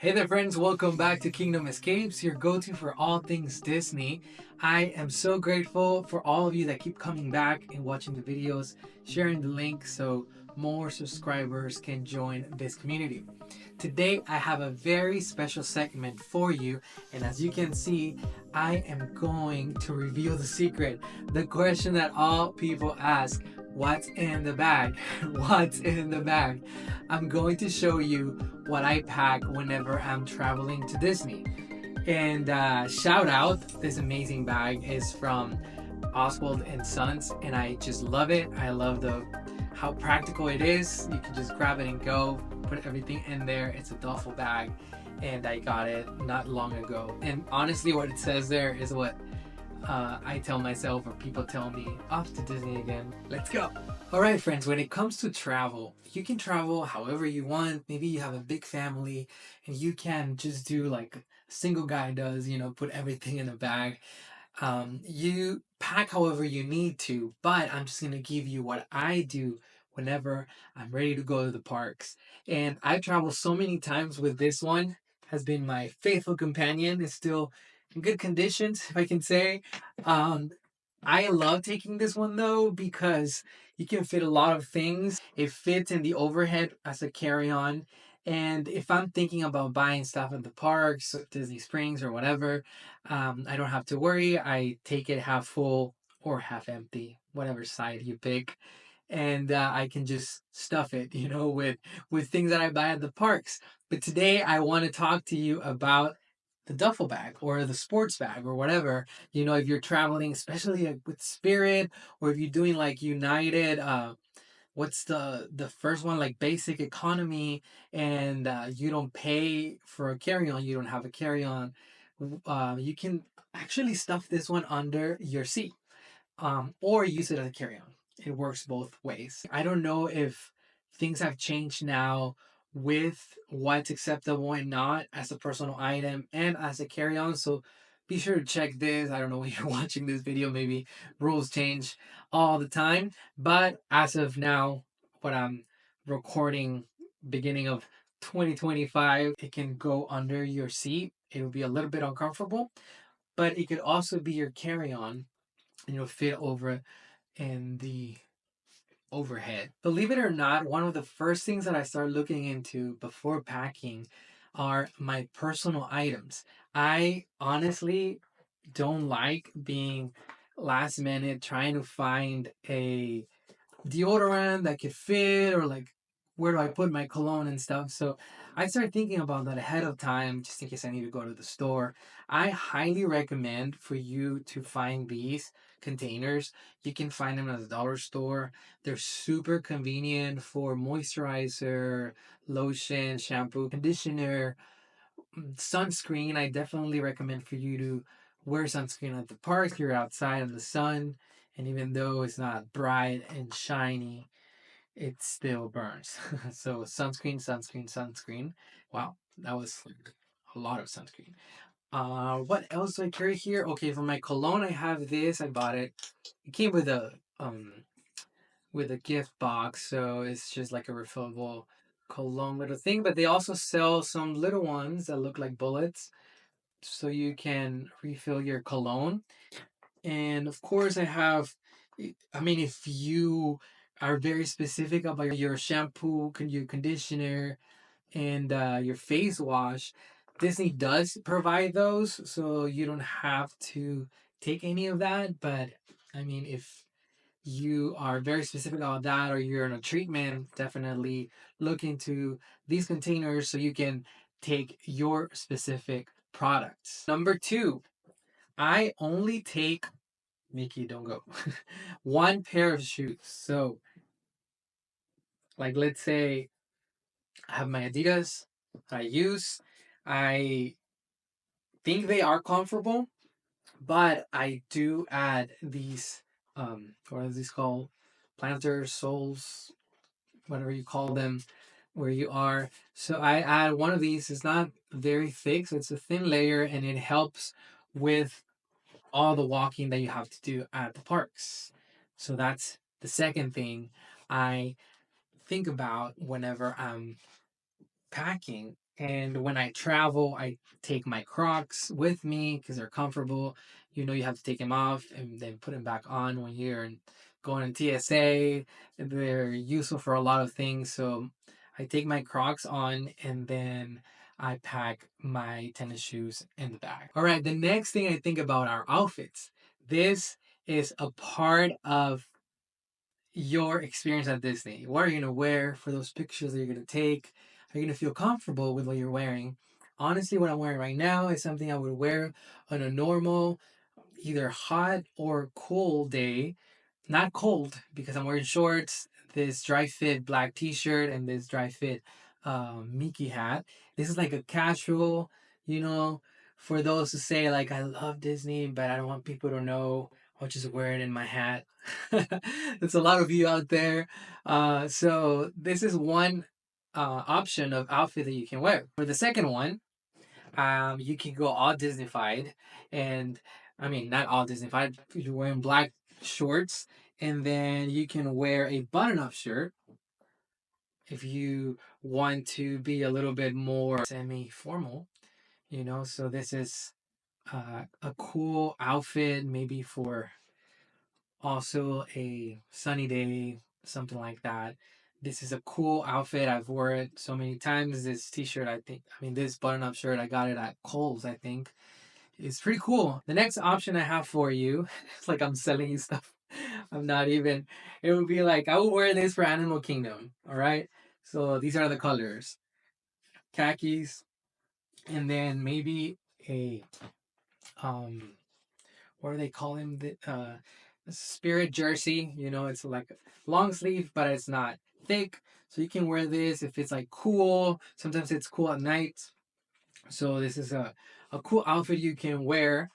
Hey there, friends. Welcome back to Kingdom Escapes, your go to for all things Disney. I am so grateful for all of you that keep coming back and watching the videos, sharing the link so more subscribers can join this community. Today, I have a very special segment for you, and as you can see, I am going to reveal the secret. The question that all people ask: what's in the bag? What's in the bag? I'm going to show you what I pack whenever I'm traveling to Disney. And shout out, this amazing bag is from Oswald and Sons, and I just love it. I love the how practical it is. You can just grab it and go, put everything in there. It's a duffel bag, and I got it not long ago. And honestly, what it says there is what I tell myself or people tell me, off to Disney again. Let's go. All right, friends, when it comes to travel, you can travel however you want. Maybe you have a big family and you can just do like a single guy does, put everything in a bag. You pack however you need to, but I'm just going to give you what I do whenever I'm ready to go to the parks. And I've traveled so many times with this one, has been my faithful companion. It's still in good conditions, if I can say. Um, I love taking this one though because you can fit a lot of things. It fits in the overhead as a carry-on. And if I'm thinking about buying stuff at the parks, Disney Springs or whatever, I don't have to worry. I take it half full or half empty, whatever side you pick, and I can just stuff it, with things that I buy at the parks. But today I want to talk to you about the duffel bag or the sports bag or whatever. If you're traveling, especially with Spirit, or if you're doing like United. What's the first one, like basic economy, and you don't pay for a carry-on, you don't have a carry-on, you can actually stuff this one under your seat, or use it as a carry-on. It works both ways. I don't know if things have changed now with what's acceptable and not as a personal item and as a carry-on. So be sure to check this. I don't know when you're watching this video, maybe rules change all the time. But as of now, what I'm recording, beginning of 2025, it can go under your seat. It will be a little bit uncomfortable, but it could also be your carry-on, and you'll fit over in the overhead. Believe it or not, one of the first things that I start looking into before packing are my personal items. I honestly don't like being last minute trying to find a deodorant that could fit, or like where do I put my cologne and stuff. So I started thinking about that ahead of time just in case I need to go to the store. I highly recommend for you to find these containers. You can find them at the dollar store. They're super convenient for moisturizer, lotion, shampoo, conditioner, sunscreen. I definitely recommend for you to wear sunscreen at the park. You're outside in the sun, and even though it's not bright and shiny, it still burns. So sunscreen, sunscreen, sunscreen. Wow, that was like a lot of sunscreen. What else do I carry here? Okay, for my cologne, I have this. I bought it. It came with a gift box, so it's just like a refillable cologne little thing. But they also sell some little ones that look like bullets, so you can refill your cologne. And of course, I mean, if you are very specific about your shampoo, your conditioner, and your face wash, Disney does provide those, so you don't have to take any of that. But I mean, if you are very specific about that, or you're in a treatment, definitely look into these containers so you can take your specific products. Number two, I only take, Mickey, don't go, one pair of shoes. So, like, let's say I have my Adidas I use. I think they are comfortable, but I do add these, what is this called? Planters, soles, whatever you call them, where you are. So I add one of these. It's not very thick, so it's a thin layer, and it helps with all the walking that you have to do at the parks. So that's the second thing I think about whenever I'm packing. And when I travel, I take my Crocs with me because they're comfortable. You know, you have to take them off and then put them back on when you're going in TSA. They're useful for a lot of things. So I take my Crocs on and then I pack my tennis shoes in the bag. All right, the next thing I think about are outfits. This is a part of your experience at Disney. What are you gonna wear for those pictures that you're gonna take? Are you gonna feel comfortable with what you're wearing? Honestly, what I'm wearing right now is something I would wear on a normal, either hot or cool day. Not cold because I'm wearing shorts, this dry fit black t-shirt, and this dry fit Mickey hat. This is like a casual, you know, for those who say like I love Disney, but I don't want people to know. I'll just wear it in my hat. There's a lot of you out there. So this is one option of outfit that you can wear. For the second one, you can go all Disneyfied, and I mean not all Disneyfied. You're wearing black shorts, and then you can wear a button-up shirt if you want to be a little bit more semi-formal. You know, so this is a cool outfit, maybe for also a sunny day, something like that. This is a cool outfit. I've worn it so many times. This t-shirt, this button-up shirt, I got it at Kohl's, I think. It's pretty cool. The next option I have for you, it's like I'm selling you stuff. I'm not even. It would be like I will wear this for Animal Kingdom. All right. So these are the colors: khakis, and then maybe a um, what do they call him? The spirit jersey. You know, it's like a long sleeve, but it's not thick. So you can wear this if it's like cool. Sometimes it's cool at night. So this is a cool outfit you can wear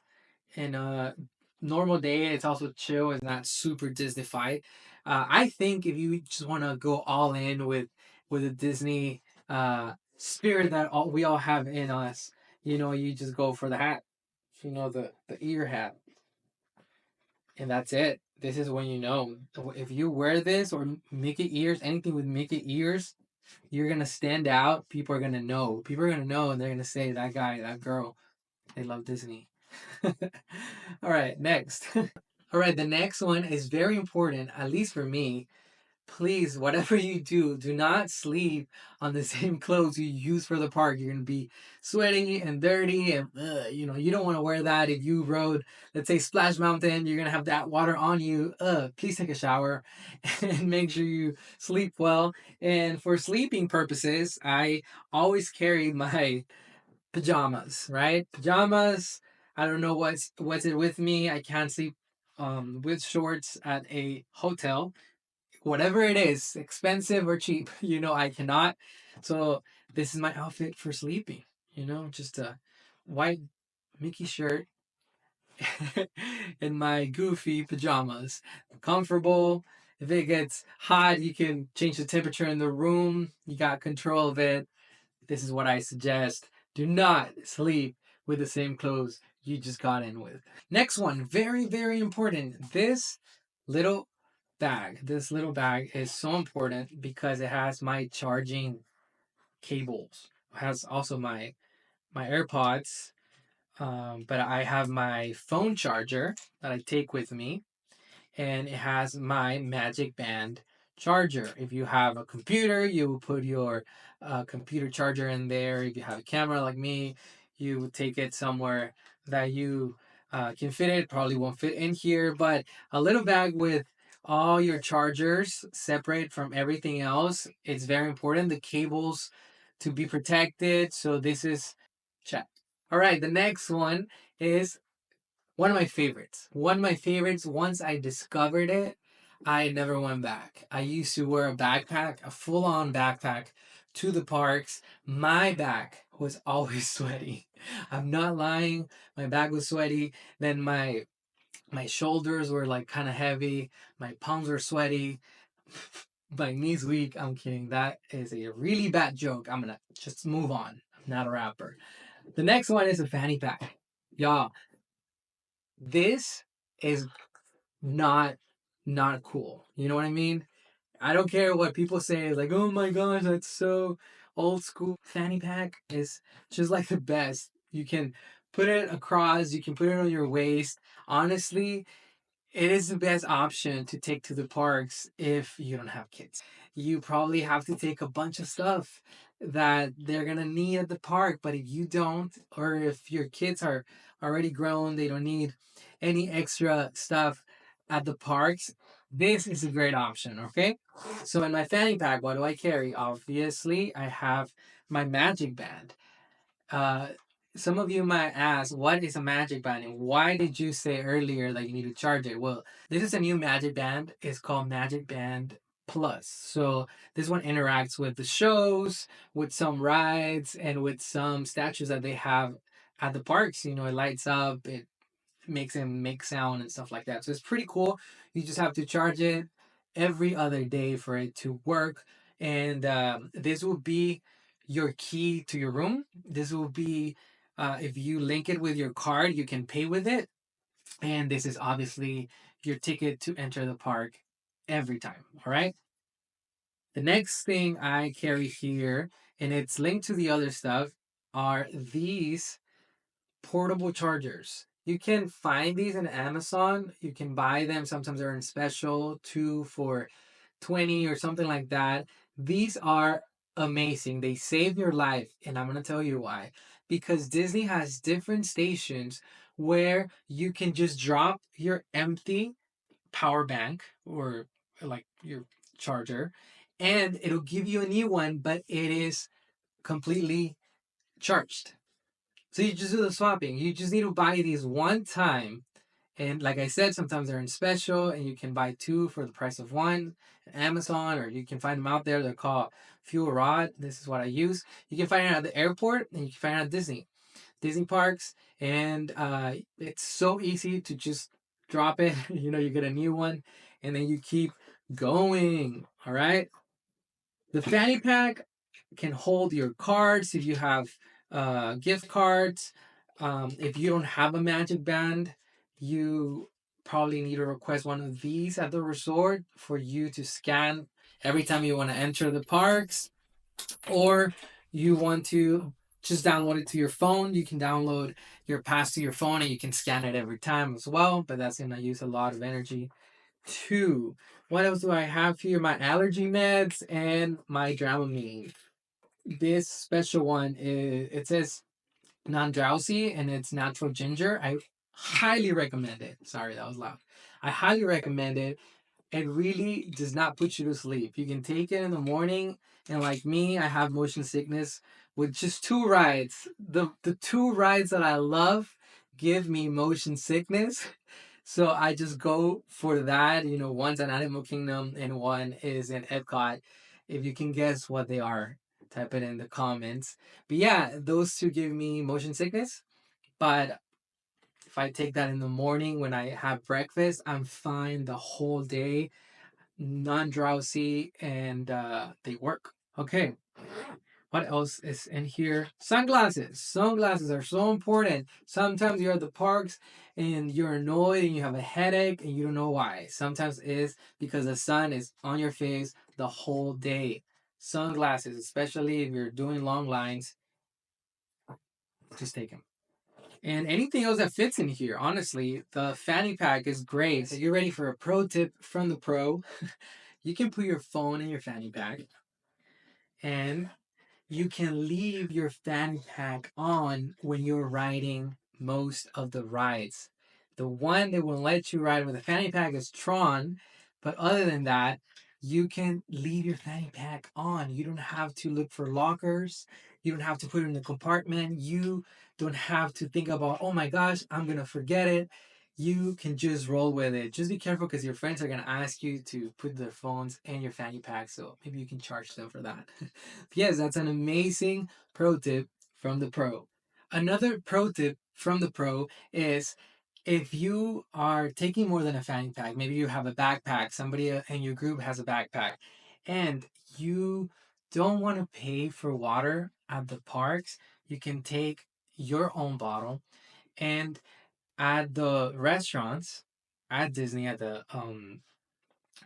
in a normal day. It's also chill. It's not super Disneyfied. I think if you just want to go all in with a Disney spirit that we all have in us, you know, you just go for the hat. You know, the ear hat, and that's it. This is when you know if you wear this or Mickey ears, anything with Mickey ears, you're gonna stand out. People are gonna know. People are gonna know, and they're gonna say that guy, that girl, they love Disney. All right, next. All right, the next one is very important, at least for me. Please, whatever you do, do not sleep on the same clothes you use for the park. You're gonna be sweaty and dirty, and you know you don't want to wear that. If you rode, let's say Splash Mountain, you're gonna have that water on you. Please take a shower and make sure you sleep well. And for sleeping purposes, I always carry my pajamas, right? Pajamas. I don't know what's it with me. I can't sleep with shorts at a hotel. Whatever it is, expensive or cheap, you know, I cannot. So this is my outfit for sleeping. You know, just a white Mickey shirt and my goofy pajamas. Comfortable. If it gets hot, you can change the temperature in the room. You got control of it. This is what I suggest. Do not sleep with the same clothes you just got in with. Next one, very, very important. Little this little bag is so important because it has my charging cables. It has also my AirPods, but I have my phone charger that I take with me, and it has my Magic Band charger. If you have a computer, you will put your computer charger in there. If you have a camera like me, you would take it somewhere that you can fit it. Probably won't fit in here, but a little bag with all your chargers separate from everything else. It's very important. The cables to be protected. So this is check. All right, the next one is one of my favorites. One of my favorites. Once I discovered it, I never went back. I used to wear a backpack, a full on backpack to the parks. My back was always sweaty. I'm not lying. My back was sweaty. Then my shoulders were like kind of heavy. My palms were sweaty. My knees weak. I'm kidding. That is a really bad joke. I'm gonna just move on. I'm not a rapper. The next one is a fanny pack. Y'all, this is not not cool. You know what I mean? I don't care what people say, like, oh my gosh, that's so old school fanny pack is just like the best. You can put it across, you can put it on your waist. Honestly, it is the best option to take to the parks if you don't have kids. You probably have to take a bunch of stuff that they're gonna need at the park, but if you don't, or if your kids are already grown, they don't need any extra stuff at the parks. This is a great option, okay? So in my fanny pack, what do I carry? Obviously, I have my magic band. uh, some of you might ask, what is a magic band and why did you say earlier that you need to charge it? Well, this is a new magic band. It's called Magic Band Plus. So this one interacts with the shows, with some rides, and with some statues that they have at the parks. You know, it lights up, it makes him make sound and stuff like that. So it's pretty cool. You just have to charge it every other day for it to work. And this will be your key to your room. This will be, if you link it with your card, you can pay with it. And this is obviously your ticket to enter the park every time. All right. The next thing I carry here, and it's linked to the other stuff, are these portable chargers. You can find these in Amazon. You can buy them. Sometimes they're in special, two for 20 or something like that. These are amazing. They save your life. And I'm going to tell you why. Because Disney has different stations where you can just drop your empty power bank or like your charger and it'll give you a new one, but it is completely charged. So you just do the swapping. You just need to buy these one time. And like I said, sometimes they're in special and you can buy two for the price of one. Amazon, or you can find them out there. They're called Fuel Rod. This is what I use. You can find it at the airport and you can find it at Disney parks. And it's so easy to just drop it. You know, you get a new one and then you keep going. All right. The fanny pack can hold your cards if you have gift cards. If you don't have a magic band, you probably need to request one of these at the resort for you to scan every time you want to enter the parks, or you want to just download it to your phone. You can download your pass to your phone and you can scan it every time as well, but that's going to use a lot of energy too. What else do I have here? My allergy meds and my Dramamine. This special one is, it says non-drowsy and it's natural ginger. I highly recommend it. Sorry, that was loud. I highly recommend it. It really does not put you to sleep. You can take it in the morning, and like me, I have motion sickness with just two rides. The two rides that I love give me motion sickness. So I just go for that. You know, one's an Animal Kingdom and one is in Epcot. If you can guess what they are, type it in the comments. But yeah, those two give me motion sickness. But if I take that in the morning when I have breakfast, I'm fine the whole day, non drowsy, and they work. Okay, what else is in here? Sunglasses. Sunglasses are so important. Sometimes you're at the parks and you're annoyed and you have a headache and you don't know why. Sometimes it's because the sun is on your face the whole day. Sunglasses, especially if you're doing long lines, just take them. And anything else that fits in here, honestly, the fanny pack is great. So you're ready for a pro tip from the pro. You can put your phone in your fanny pack and you can leave your fanny pack on when you're riding most of the rides. The one that will let you ride with a fanny pack is Tron, but other than that, you can leave your fanny pack on. You don't have to look for lockers. You don't have to put it in the compartment. You don't have to think about, oh my gosh, I'm going to forget it. You can just roll with it. Just be careful because your friends are going to ask you to put their phones in your fanny pack. So maybe you can charge them for that. Yes, that's an amazing pro tip from the pro. Another pro tip from the pro is if you are taking more than a fanny pack, maybe you have a backpack, somebody in your group has a backpack, and you don't want to pay for water at the parks, you can take your own bottle and at the restaurants at Disney, at the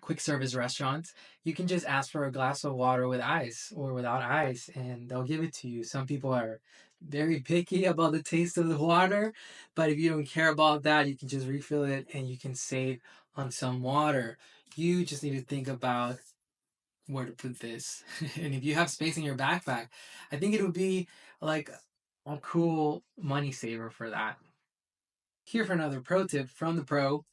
quick service restaurants, you can just ask for a glass of water with ice or without ice, and they'll give it to you. Some people are very picky about the taste of the water, but if you don't care about that, you can just refill it and you can save on some water. You just need to think about where to put this. And if you have space in your backpack, I think it would be like a cool money saver for that. Here for another pro tip from the pro,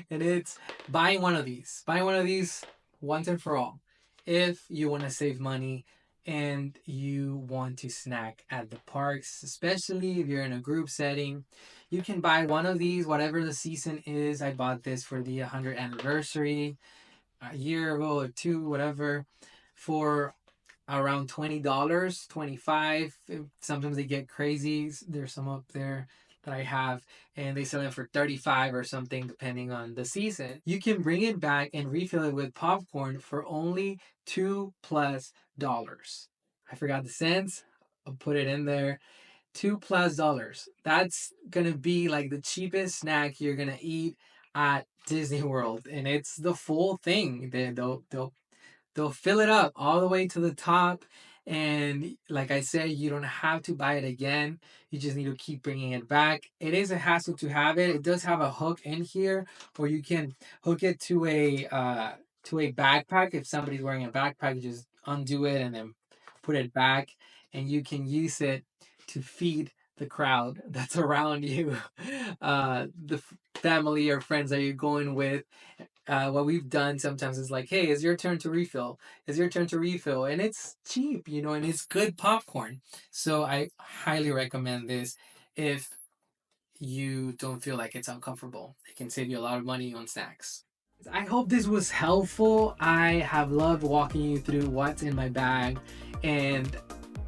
and it's buying one of these. Buy one of these once and for all. If you want to save money and you want to snack at the parks, especially if you're in a group setting, you can buy one of these, whatever the season is. I bought this for the 100th anniversary a year ago or two, whatever, for around $20, 25. Sometimes they get crazy. There's some up there that I have, and they sell it for 35 or something depending on the season. You can bring it back and refill it with popcorn for only $2+. I forgot the cents. I'll put it in there. $2+. That's gonna be like the cheapest snack you're gonna eat at Disney World, and it's the full thing. They'll fill it up all the way to the top, and like I said, you don't have to buy it again. You just need to keep bringing it back. It is a hassle to have it. It does have a hook in here where you can hook it to a backpack. If somebody's wearing a backpack, you just undo it and then put it back, and you can use it to feed the crowd that's around you, the family or friends that you're going with. What we've done sometimes is like, hey, it's your turn to refill. It's your turn to refill. And it's cheap, and it's good popcorn. So I highly recommend this if you don't feel like it's uncomfortable. It can save you a lot of money on snacks. I hope this was helpful. I have loved walking you through what's in my bag. And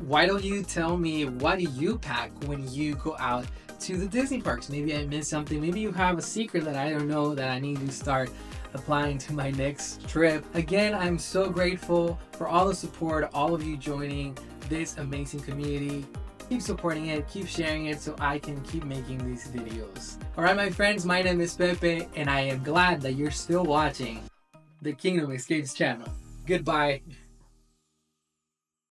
why don't you tell me, what do you pack when you go out to the Disney parks? Maybe I missed something. Maybe you have a secret that I don't know that I need to start applying to my next trip. Again, I'm so grateful for all the support, all of you joining this amazing community. Keep supporting it, keep sharing it so I can keep making these videos. Alright, my friends, my name is Pepe, and I am glad that you're still watching the Kingdom Escapes channel. Goodbye.